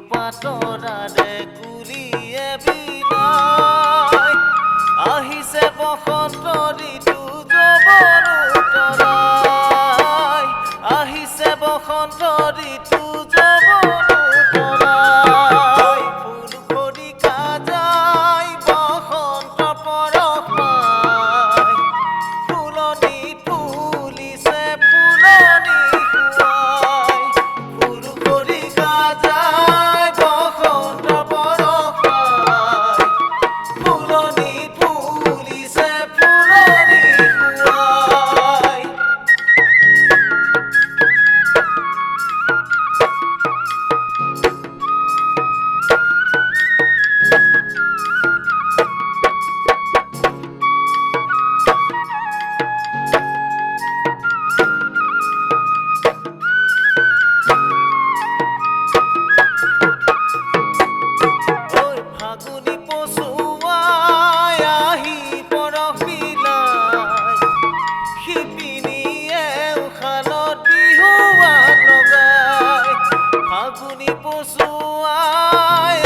পাতৰাৰে কুলিয়ে বিলাই আহিছে বসন্ত ঋতু যৱন উতলাই আহিছে বসন্ত ঋতু যৱন উতলাই ফুল খৰিকা যায় বসন্ত পৰশ পাই ফুলনিত ফুলিছে ফুলনি খুৱাই ফুল খৰিকা যায় বসন্ত পৰশ পাই ফুলনিত ফুলিছে ফুলনি খুৱাই ফাগুনি পছুৱাই আহি পৰশ বিলাই শিপিনীয়ে উশালত বিহুৱান লগাই ফাগুনি পছুৱাই